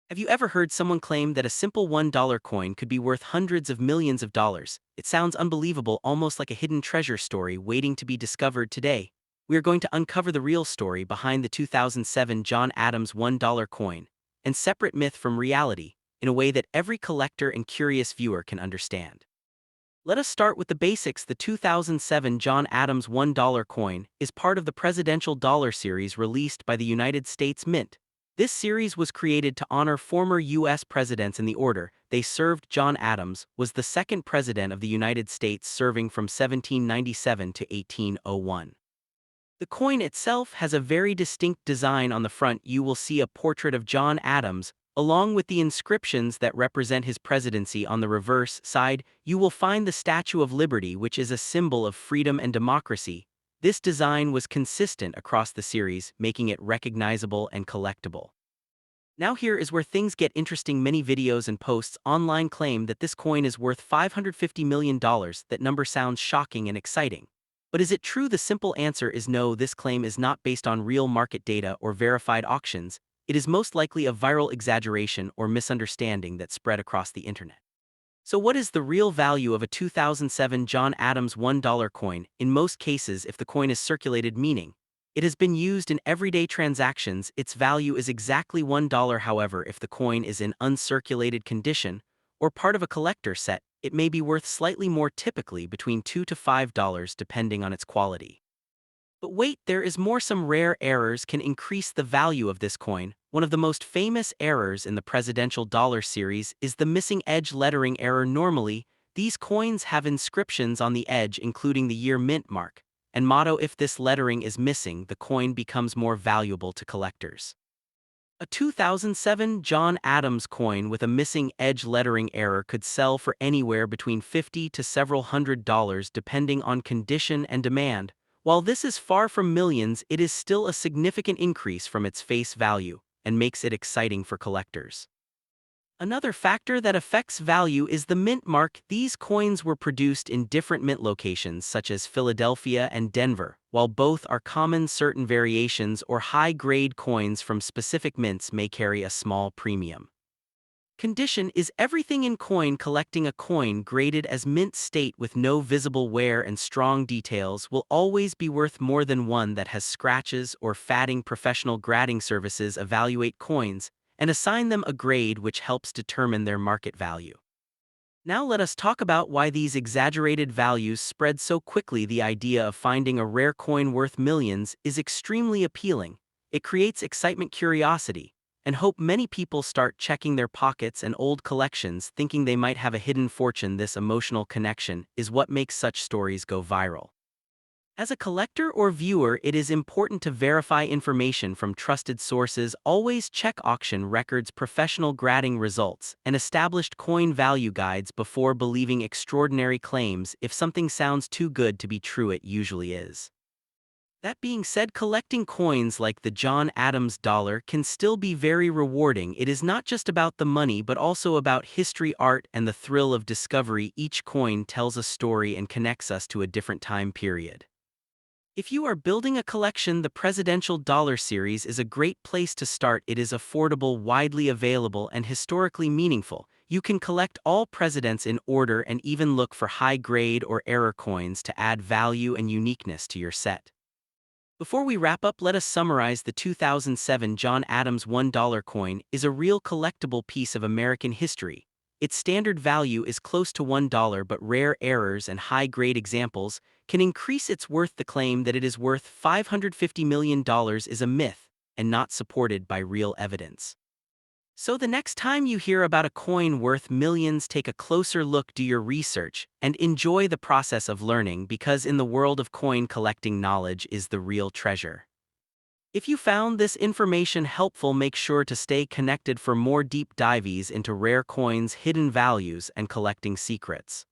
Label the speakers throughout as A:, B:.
A: Have you ever heard someone claim that a simple $1 coin could be worth hundreds of millions of dollars? It sounds unbelievable, almost like a hidden treasure story waiting to be discovered today. We are going to uncover the real story behind the 2007 John Adams $1 coin, and separate myth from reality, in a way that every collector and curious viewer can understand. Let us start with the basics. The 2007 John Adams $1 coin is part of the Presidential Dollar Series released by the United States Mint. This series was created to honor former U.S. presidents in the order they served. John Adams was the second president of the United States, serving from 1797 to 1801. The coin itself has a very distinct design. On the front, you will see a portrait of John Adams, along with the inscriptions that represent his presidency. On the reverse side, you will find the Statue of Liberty, which is a symbol of freedom and democracy. This design was consistent across the series, making it recognizable and collectible. Now here is where things get interesting. Many videos and posts online claim that this coin is worth $550 million. That number sounds shocking and exciting. But is it true? The simple answer is no. This claim is not based on real market data or verified auctions. It is most likely a viral exaggeration or misunderstanding that spread across the internet. So what is the real value of a 2007 John Adams $1 coin? In most cases, if the coin is circulated, meaning it has been used in everyday transactions, its value is exactly $1. However, if the coin is in uncirculated condition or part of a collector set, it may be worth slightly more, typically between $2 to $5 depending on its quality. But wait, there is more. Some rare errors can increase the value of this coin. One of the most famous errors in the Presidential Dollar Series is the missing edge lettering error. Normally, these coins have inscriptions on the edge including the year, mint mark, and motto. If this lettering is missing, the coin becomes more valuable to collectors. A 2007 John Adams coin with a missing edge lettering error could sell for anywhere between $50 to several $100 depending on condition and demand. While this is far from millions, it is still a significant increase from its face value and makes it exciting for collectors. Another factor that affects value is the mint mark. These coins were produced in different mint locations such as Philadelphia and Denver. While both are common, certain variations or high-grade coins from specific mints may carry a small premium. Condition is everything in coin collecting. A coin graded as mint state with no visible wear and strong details will always be worth more than one that has scratches or fading. Professional grading services evaluate coins and assign them a grade which helps determine their market value. Now let us talk about why these exaggerated values spread so quickly. The idea of finding a rare coin worth millions is extremely appealing. It creates excitement, curiosity, and hope. Many people start checking their pockets and old collections, thinking they might have a hidden fortune. This emotional connection is what makes such stories go viral. As a collector or viewer, it is important to verify information from trusted sources. Always check auction records, professional grading results, and established coin value guides before believing extraordinary claims. If something sounds too good to be true, it usually is. That being said, collecting coins like the John Adams dollar can still be very rewarding. It is not just about the money but also about history, art, and the thrill of discovery. Each coin tells a story and connects us to a different time period. If you are building a collection, the Presidential Dollar Series is a great place to start. It is affordable, widely available, and historically meaningful. You can collect all presidents in order and even look for high-grade or error coins to add value and uniqueness to your set. Before we wrap up, let us summarize. The 2007 John Adams $1 coin is a real collectible piece of American history. Its standard value is close to $1, but rare errors and high-grade examples can increase its worth. The claim that it is worth $550 million is a myth and not supported by real evidence. So the next time you hear about a coin worth millions, take a closer look, do your research, and enjoy the process of learning, because in the world of coin collecting, knowledge is the real treasure. If you found this information helpful, make sure to stay connected for more deep dives into rare coins, hidden values, and collecting secrets.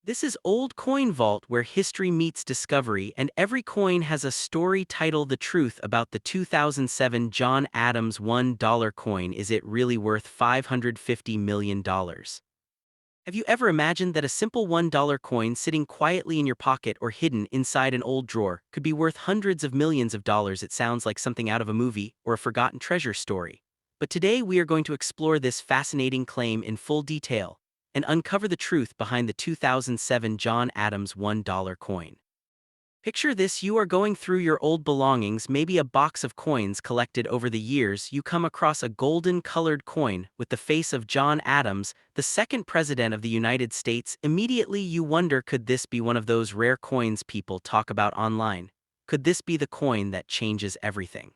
A: This is Old Coin Vault, where history meets discovery, and every coin has a story. Title: The Truth About the 2007 John Adams $1 Coin. Is it really worth $550 million? Have you ever imagined that a simple $1 coin sitting quietly in your pocket or hidden inside an old drawer could be worth hundreds of millions of dollars? It sounds like something out of a movie or a forgotten treasure story. But today we are going to explore this fascinating claim in full detail and uncover the truth behind the 2007 John Adams $1 coin. Picture this: you are going through your old belongings, maybe a box of coins collected over the years. You come across a golden-colored coin with the face of John Adams, the second president of the United States. Immediately you wonder, could this be one of those rare coins people talk about online? Could this be the coin that changes everything?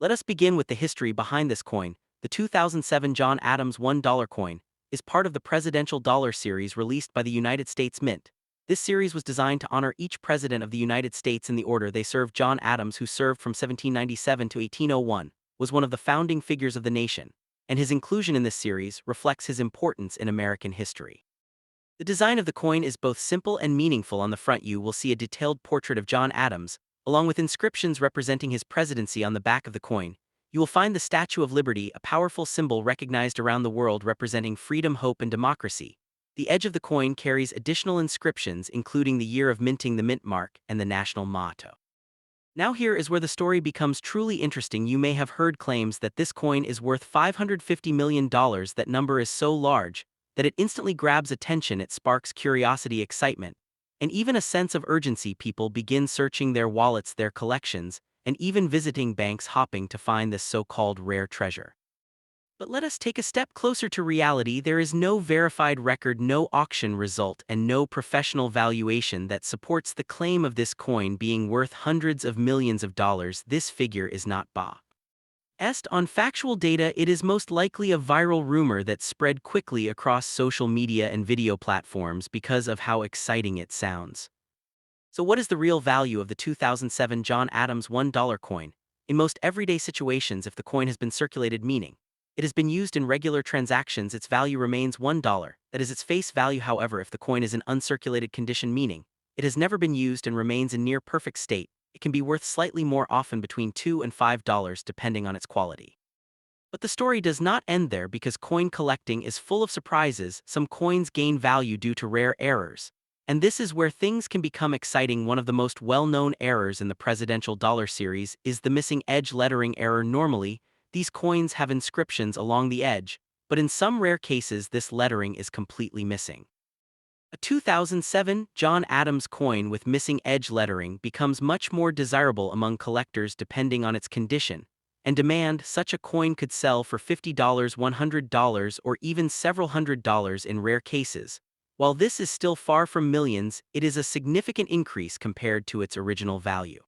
A: Let us begin with the history behind this coin. The 2007 John Adams $1 coin is part of the presidential dollar series released by the United States Mint. This series was designed to honor each president of the United States in the order they served. John Adams, who served from 1797 to 1801, was one of the founding figures of the nation, and his inclusion in this series reflects his importance in American history. The design of the coin is both simple and meaningful. On the front you will see a detailed portrait of John Adams, along with inscriptions representing his presidency. On the back of the coin, you will find the Statue of Liberty, a powerful symbol recognized around the world representing freedom, hope, and democracy. The edge of the coin carries additional inscriptions, including the year of minting, the mint mark, and the national motto. Now here is where the story becomes truly interesting. You may have heard claims that this coin is worth $550 million. That number is so large that it instantly grabs attention. It sparks curiosity, excitement, and even a sense of urgency. People begin searching their wallets, their collections, and even visiting banks, hoping to find this so-called rare treasure. But let us take a step closer to reality. There is no verified record, no auction result, and no professional valuation that supports the claim of this coin being worth hundreds of millions of dollars. This figure is not based on factual data. It is most likely a viral rumor that spread quickly across social media and video platforms because of how exciting it sounds. So what is the real value of the 2007 John Adams $1 coin? In most everyday situations, if the coin has been circulated, meaning it has been used in regular transactions, its value remains $1. That is its face value. However, if the coin is in uncirculated condition, meaning it has never been used and remains in near perfect state, it can be worth slightly more, often between $2 and $5, depending on its quality. But the story does not end there, because coin collecting is full of surprises. Some coins gain value due to rare errors, and this is where things can become exciting. One of the most well-known errors in the presidential dollar series is the missing edge lettering error. Normally, these coins have inscriptions along the edge, but in some rare cases this lettering is completely missing. A 2007 John Adams coin with missing edge lettering becomes much more desirable among collectors depending on its condition and demand. Such a coin could sell for $50, $100, or even several $100s in rare cases. While this is still far from millions, it is a significant increase compared to its original value.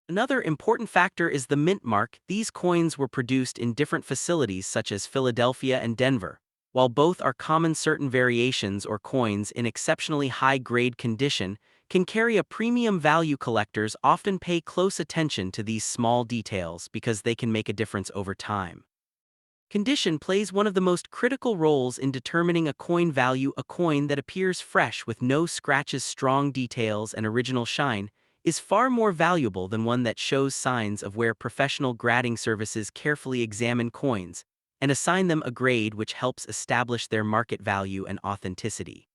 A: Another important factor is the mint mark. These coins were produced in different facilities such as Philadelphia and Denver. While both are common, certain variations or coins in exceptionally high-grade condition can carry a premium value. Collectors often pay close attention to these small details because they can make a difference over time. Condition plays one of the most critical roles in determining a coin value. A coin that appears fresh with no scratches, strong details, and original shine is far more valuable than one that shows signs of wear. Professional grading services carefully examine coins and assign them a grade which helps establish their market value and authenticity.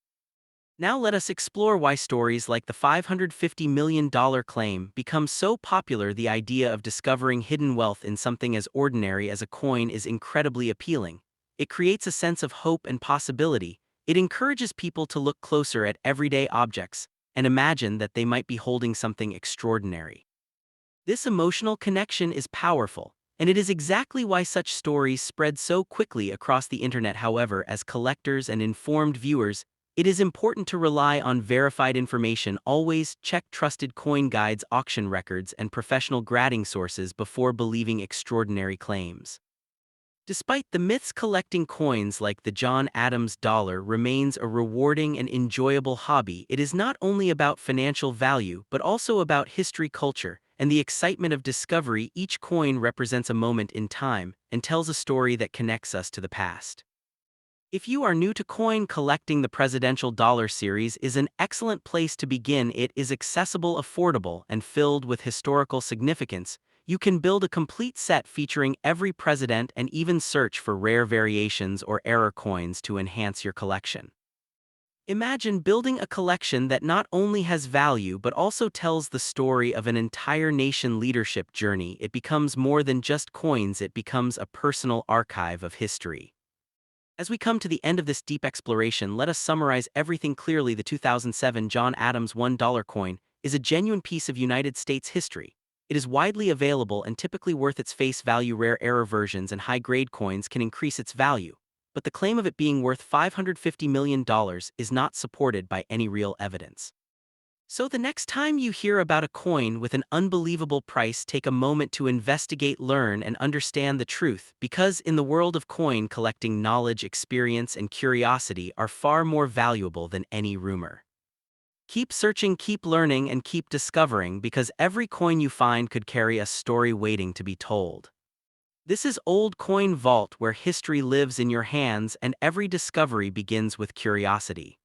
A: Now let us explore why stories like the $550 million claim become so popular. The idea of discovering hidden wealth in something as ordinary as a coin is incredibly appealing. It creates a sense of hope and possibility. It encourages people to look closer at everyday objects and imagine that they might be holding something extraordinary. This emotional connection is powerful, and it is exactly why such stories spread so quickly across the internet. However, as collectors and informed viewers, it is important to rely on verified information. Always check trusted coin guides, auction records, and professional grading sources before believing extraordinary claims. Despite the myths, collecting coins like the John Adams dollar remains a rewarding and enjoyable hobby. It is not only about financial value but also about history, culture, and the excitement of discovery. Each coin represents a moment in time and tells a story that connects us to the past. If you are new to coin collecting, the presidential dollar series is an excellent place to begin. It is accessible, affordable, and filled with historical significance. You can build a complete set featuring every president and even search for rare variations or error coins to enhance your collection. Imagine building a collection that not only has value but also tells the story of an entire nation leadership journey. It becomes more than just coins, it becomes a personal archive of history. As we come to the end of this deep exploration, let us summarize everything clearly. The 2007 John Adams $1 coin is a genuine piece of United States history. It is widely available and typically worth its face value. Rare error versions and high-grade coins can increase its value, but the claim of it being worth $550 million is not supported by any real evidence. So the next time you hear about a coin with an unbelievable price, take a moment to investigate, learn, and understand the truth, because in the world of coin collecting, knowledge, experience, and curiosity are far more valuable than any rumor. Keep searching, keep learning, and keep discovering, because every coin you find could carry a story waiting to be told. This is Old Coin Vault, where history lives in your hands and every discovery begins with curiosity.